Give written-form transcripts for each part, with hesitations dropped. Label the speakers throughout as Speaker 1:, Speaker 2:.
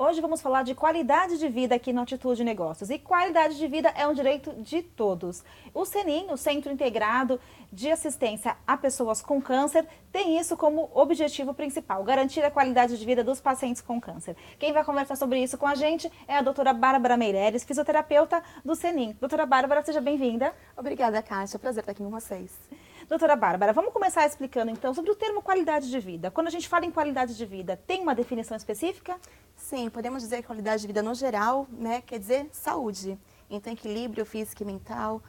Speaker 1: Hoje vamos falar de qualidade de vida aqui no Atitude Negócios. E qualidade de vida é um direito de todos. O CENIM, o Centro Integrado de Assistência a Pessoas com Câncer, tem isso como objetivo principal, garantir a qualidade de vida dos pacientes com câncer. Quem vai conversar sobre isso com a gente é a doutora Bárbara Meireles, fisioterapeuta do CENIM. Doutora Bárbara, seja bem-vinda.
Speaker 2: Obrigada, Kátia. Prazer estar aqui com vocês.
Speaker 1: Doutora Bárbara, vamos começar explicando então sobre o termo qualidade de vida. Quando a gente fala em qualidade de vida, tem uma definição específica?
Speaker 2: Sim, podemos dizer que qualidade de vida no geral, né, quer dizer saúde. Então, equilíbrio físico e mental,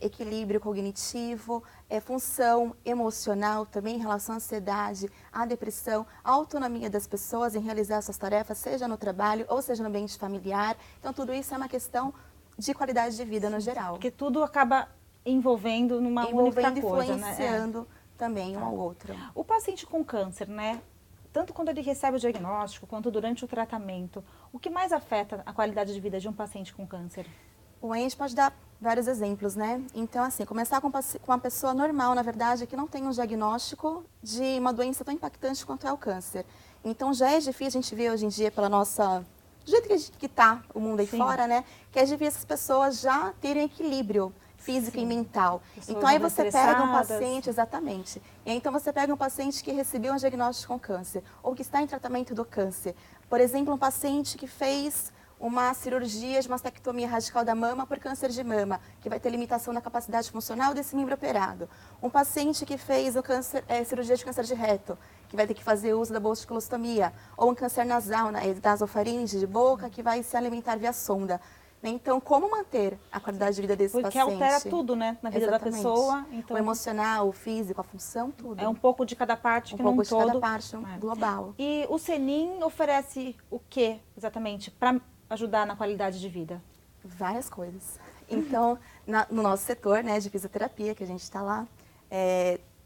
Speaker 2: equilíbrio cognitivo, função emocional também em relação à ansiedade, à depressão, a autonomia das pessoas em realizar suas tarefas, seja no trabalho ou seja no ambiente familiar. Então, tudo isso é uma questão de qualidade de vida no geral.
Speaker 1: Porque tudo acaba envolvendo numa única coisa,
Speaker 2: influenciando também um ao outro.
Speaker 1: O paciente com câncer, né? Tanto quando ele recebe o diagnóstico, quanto durante o tratamento, o que mais afeta a qualidade de vida de um paciente com câncer?
Speaker 2: A gente pode dar vários exemplos, né? Então, assim, começar com uma pessoa normal, na verdade, que não tem um diagnóstico de uma doença tão impactante quanto é o câncer. Então, já é difícil, a gente vê hoje em dia pela nossa... do jeito que está o mundo aí fora, né? Que é difícil essas pessoas já terem equilíbrio físico e mental.
Speaker 1: Pessoas
Speaker 2: então aí você pega um
Speaker 1: estressadas.
Speaker 2: paciente, exatamente. E aí, então você pega um paciente que recebeu um diagnóstico com câncer ou que está em tratamento do câncer. Por exemplo, um paciente que fez uma cirurgia de mastectomia radical da mama por câncer de mama, que vai ter limitação na capacidade funcional desse membro operado. Um paciente que fez cirurgia de câncer de reto, que vai ter que fazer uso da bolsocolostomia. Ou um câncer nasal, nasofaringe de boca, que vai se alimentar via sonda. Então, como manter a qualidade de vida desse
Speaker 1: Porque
Speaker 2: paciente?
Speaker 1: altera tudo, né, na vida da pessoa. Então,
Speaker 2: o emocional, o físico, a função, tudo.
Speaker 1: É um pouco de cada parte, que
Speaker 2: um pouco
Speaker 1: num
Speaker 2: de
Speaker 1: todo.
Speaker 2: cada parte, global.
Speaker 1: E o CENIM oferece o que, exatamente, para ajudar na qualidade de vida?
Speaker 2: Várias coisas. Então, no nosso setor, né, de fisioterapia, que a gente está lá,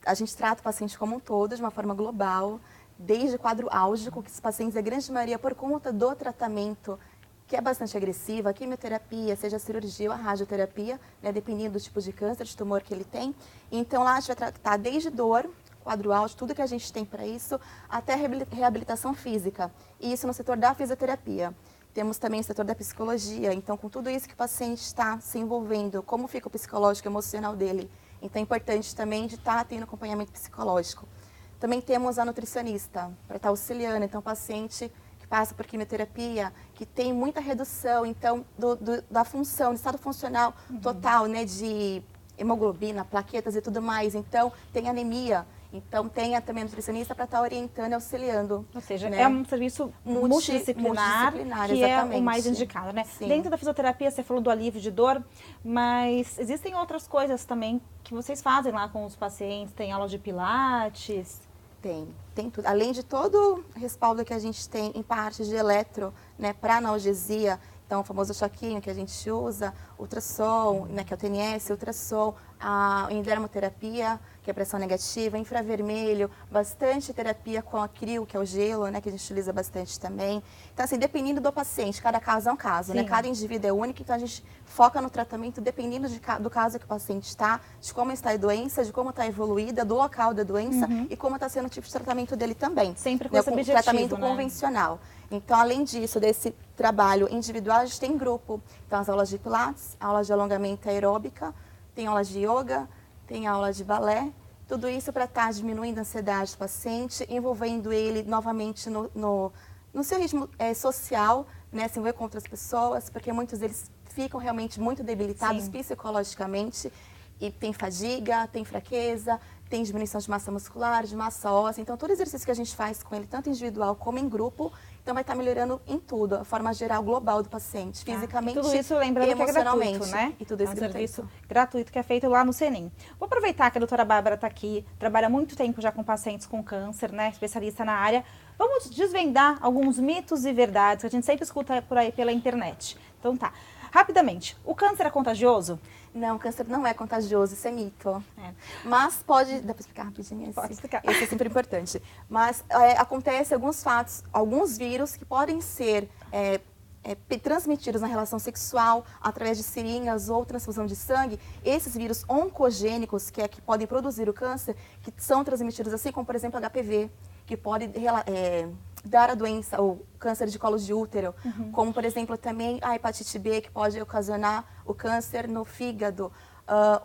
Speaker 2: a gente trata o paciente como um todo, de uma forma global, desde quadro álgico, que os pacientes, a grande maioria, por conta do tratamento, que é bastante agressiva, a quimioterapia, seja a cirurgia ou a radioterapia, né, dependendo do tipo de câncer, de tumor que ele tem. Então, lá a gente vai tratar desde dor, quadro álgico, tudo que a gente tem para isso, até reabilitação física. E isso no setor da fisioterapia. Temos também o setor da psicologia, então com tudo isso que o paciente está se envolvendo, como fica o psicológico e emocional dele. Então é importante também de estar tendo acompanhamento psicológico. Também temos a nutricionista, para estar auxiliando, então o paciente passa por quimioterapia, que tem muita redução, então, da função, do estado funcional total, né, de hemoglobina, plaquetas e tudo mais. Então, tem anemia. Então, tem também a nutricionista para estar orientando e auxiliando.
Speaker 1: Ou seja,
Speaker 2: né?
Speaker 1: é um serviço multidisciplinar que
Speaker 2: exatamente.
Speaker 1: É o mais indicado, né?
Speaker 2: Sim.
Speaker 1: Dentro da fisioterapia, você falou do alívio de dor, mas existem outras coisas também que vocês fazem lá com os pacientes? Tem aula de pilates?
Speaker 2: Tem tudo. Além de todo o respaldo que a gente tem em parte de eletro, né, para analgesia, então o famoso choquinho que a gente usa, ultrassom, né, que é o TNS, ultrassom, a endermoterapia, que é pressão negativa, infravermelho, bastante terapia com a crio, que é o gelo, né, que a gente utiliza bastante também. Então, assim, dependendo do paciente, cada caso é um caso, né? Cada indivíduo é único, então a gente foca no tratamento dependendo do caso que o paciente está, de como está a doença, de como está evoluída, do local da doença e como está sendo o tipo de tratamento dele também.
Speaker 1: Sempre com
Speaker 2: né,
Speaker 1: esse
Speaker 2: com
Speaker 1: objetivo,
Speaker 2: tratamento
Speaker 1: né?
Speaker 2: convencional. Então, além disso, desse trabalho individual, a gente tem grupo. Então, as aulas de pilates, aulas de alongamento aeróbica, tem aulas de yoga, tem aula de balé, tudo isso para estar diminuindo a ansiedade do paciente, envolvendo ele novamente no seu ritmo social, né, se envolver com outras pessoas, porque muitos deles ficam realmente muito debilitados psicologicamente, e tem fadiga, tem fraqueza, tem diminuição de massa muscular, de massa óssea. Então, todo exercício que a gente faz com ele, tanto individual como em grupo, então vai estar melhorando em tudo, a forma geral, global do paciente, fisicamente,
Speaker 1: e tudo isso lembrando que é gratuito, né?
Speaker 2: E tudo isso
Speaker 1: é um serviço gratuito que é feito lá no CENIM. Vou aproveitar que a doutora Bárbara está aqui, trabalha há muito tempo já com pacientes com câncer, né? Especialista na área. Vamos desvendar alguns mitos e verdades que a gente sempre escuta por aí pela internet. Então tá. Rapidamente, o câncer é contagioso?
Speaker 2: Não, o câncer não é contagioso, isso é mito. Mas pode... Dá para explicar rapidinho?
Speaker 1: Pode explicar.
Speaker 2: Isso é sempre importante. Mas acontece alguns fatos, alguns vírus que podem ser transmitidos na relação sexual, através de seringas ou transfusão de sangue, esses vírus oncogênicos, que podem produzir o câncer, que são transmitidos assim como, por exemplo, HPV, que pode dar a doença, ou câncer de colo de útero, como, por exemplo, também a hepatite B, que pode ocasionar o câncer no fígado,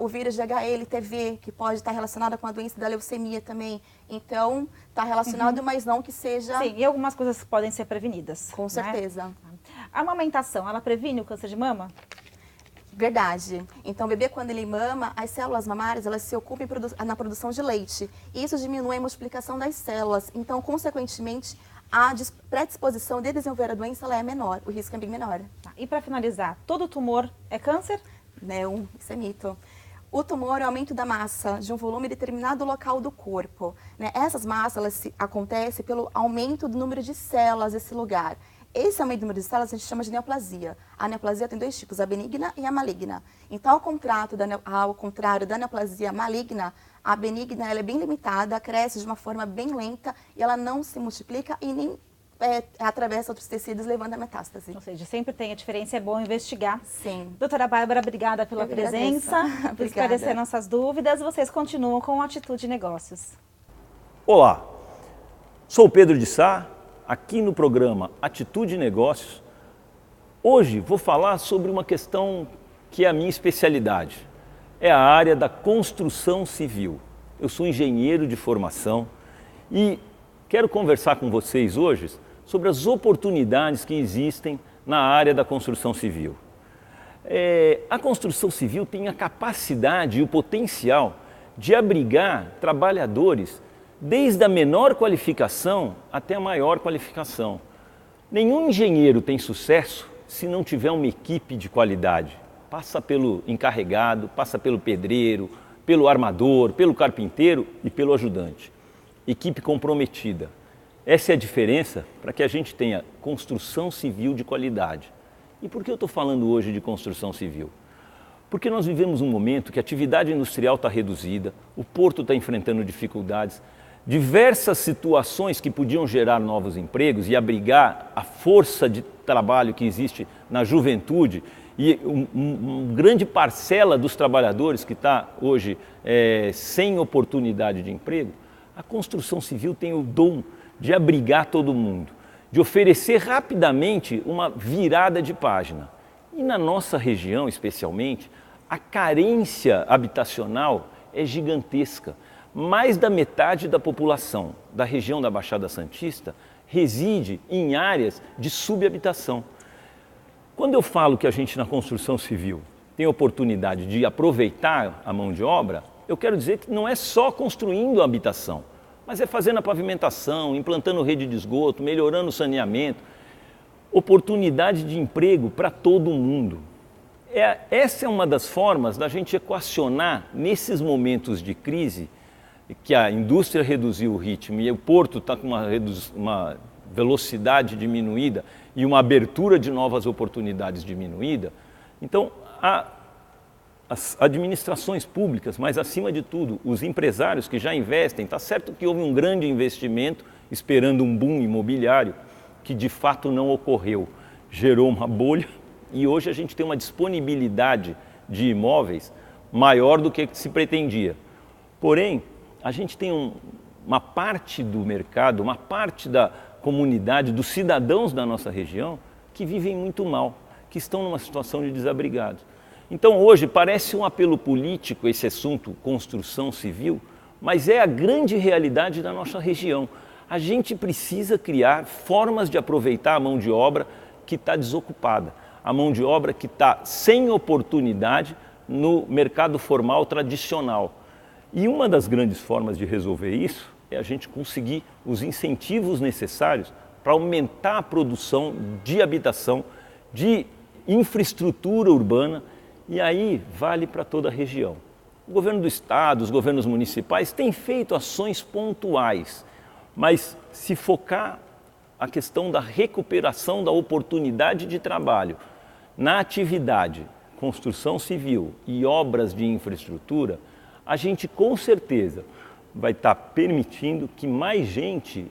Speaker 2: o vírus de HLTV, que pode estar relacionado com a doença da leucemia também. Então, está relacionado, mas não que seja...
Speaker 1: Sim, e algumas coisas podem ser prevenidas.
Speaker 2: Com certeza.
Speaker 1: Né? A amamentação, ela previne o câncer de mama?
Speaker 2: Verdade. Então, o bebê, quando ele mama, as células mamárias, elas se ocupam na produção de leite. E isso diminui a multiplicação das células. Então, consequentemente, a predisposição de desenvolver a doença ela é menor, o risco é bem menor.
Speaker 1: E para finalizar, todo tumor é câncer?
Speaker 2: Não, isso é mito. O tumor é o aumento da massa de um volume em determinado local do corpo. Né? Essas massas elas acontecem pelo aumento do número de células desse lugar. Esse aumento do número de células a gente chama de neoplasia. A neoplasia tem dois tipos, a benigna e a maligna. Então, ao contrário da neoplasia maligna, a benigna ela é bem limitada, cresce de uma forma bem lenta e ela não se multiplica e nem atravessa outros tecidos, levando a metástase.
Speaker 1: Ou seja, sempre tem a diferença, é bom investigar.
Speaker 2: Sim.
Speaker 1: Doutora Bárbara, obrigada pela presença, por esclarecer nossas dúvidas. Vocês continuam com Atitude Negócios.
Speaker 3: Olá, sou Pedro de Sá, aqui no programa Atitude Negócios. Hoje vou falar sobre uma questão que é a minha especialidade. É a área da construção civil. Eu sou engenheiro de formação e quero conversar com vocês hoje sobre as oportunidades que existem na área da construção civil. A construção civil tem a capacidade e o potencial de abrigar trabalhadores desde a menor qualificação até a maior qualificação. Nenhum engenheiro tem sucesso se não tiver uma equipe de qualidade. Passa pelo encarregado, passa pelo pedreiro, pelo armador, pelo carpinteiro e pelo ajudante. Equipe comprometida. Essa é a diferença para que a gente tenha construção civil de qualidade. E por que eu estou falando hoje de construção civil? Porque nós vivemos um momento que a atividade industrial está reduzida, o porto está enfrentando dificuldades, diversas situações que podiam gerar novos empregos e abrigar a força de trabalho que existe na juventude e uma grande parcela dos trabalhadores que está hoje sem oportunidade de emprego. A construção civil tem o dom de abrigar todo mundo, de oferecer rapidamente uma virada de página. E na nossa região, especialmente, a carência habitacional é gigantesca. Mais da metade da população da região da Baixada Santista reside em áreas de subhabitação. Quando eu falo que a gente na construção civil tem oportunidade de aproveitar a mão de obra, eu quero dizer que não é só construindo a habitação, mas é fazendo a pavimentação, implantando rede de esgoto, melhorando o saneamento, oportunidade de emprego para todo mundo. Essa é uma das formas da gente equacionar nesses momentos de crise, que a indústria reduziu o ritmo e o porto está com uma velocidade diminuída e uma abertura de novas oportunidades diminuída. Então, as administrações públicas, mas acima de tudo, os empresários que já investem, está certo que houve um grande investimento esperando um boom imobiliário que de fato não ocorreu, gerou uma bolha e hoje a gente tem uma disponibilidade de imóveis maior do que se pretendia. Porém, a gente tem uma parte do mercado, uma parte da comunidade, dos cidadãos da nossa região que vivem muito mal, que estão numa situação de desabrigados. Então hoje parece um apelo político esse assunto construção civil, mas é a grande realidade da nossa região. A gente precisa criar formas de aproveitar a mão de obra que está desocupada, a mão de obra que está sem oportunidade no mercado formal tradicional. E uma das grandes formas de resolver isso é a gente conseguir os incentivos necessários para aumentar a produção de habitação, de infraestrutura urbana, e aí vale para toda a região. O governo do estado, os governos municipais têm feito ações pontuais, mas se focar a questão da recuperação da oportunidade de trabalho na atividade, construção civil e obras de infraestrutura, a gente com certeza vai estar permitindo que mais gente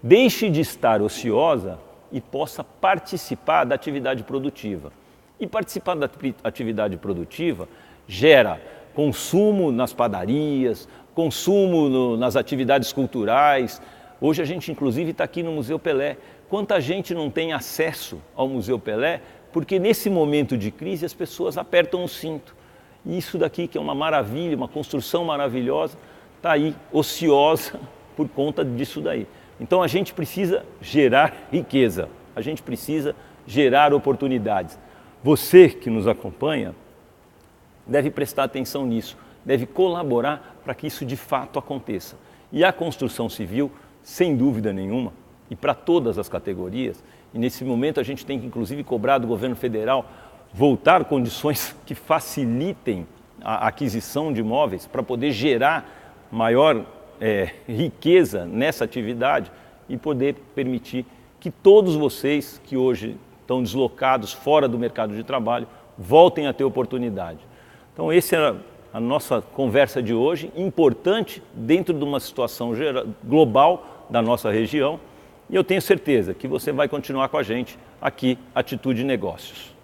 Speaker 3: deixe de estar ociosa e possa participar da atividade produtiva. E participar da atividade produtiva gera consumo nas padarias, consumo nas atividades culturais. Hoje a gente inclusive está aqui no Museu Pelé. Quanta gente não tem acesso ao Museu Pelé porque nesse momento de crise as pessoas apertam o cinto. E isso daqui que é uma maravilha, uma construção maravilhosa, está aí ociosa por conta disso daí. Então a gente precisa gerar riqueza, a gente precisa gerar oportunidades. Você que nos acompanha deve prestar atenção nisso, deve colaborar para que isso de fato aconteça. E a construção civil, sem dúvida nenhuma, e para todas as categorias, e nesse momento a gente tem que inclusive cobrar do governo federal voltar condições que facilitem a aquisição de imóveis para poder gerar maior riqueza nessa atividade e poder permitir que todos vocês que hoje estão deslocados fora do mercado de trabalho voltem a ter oportunidade. Então essa era a nossa conversa de hoje, importante dentro de uma situação global da nossa região, e eu tenho certeza que você vai continuar com a gente aqui, Atitude Negócios.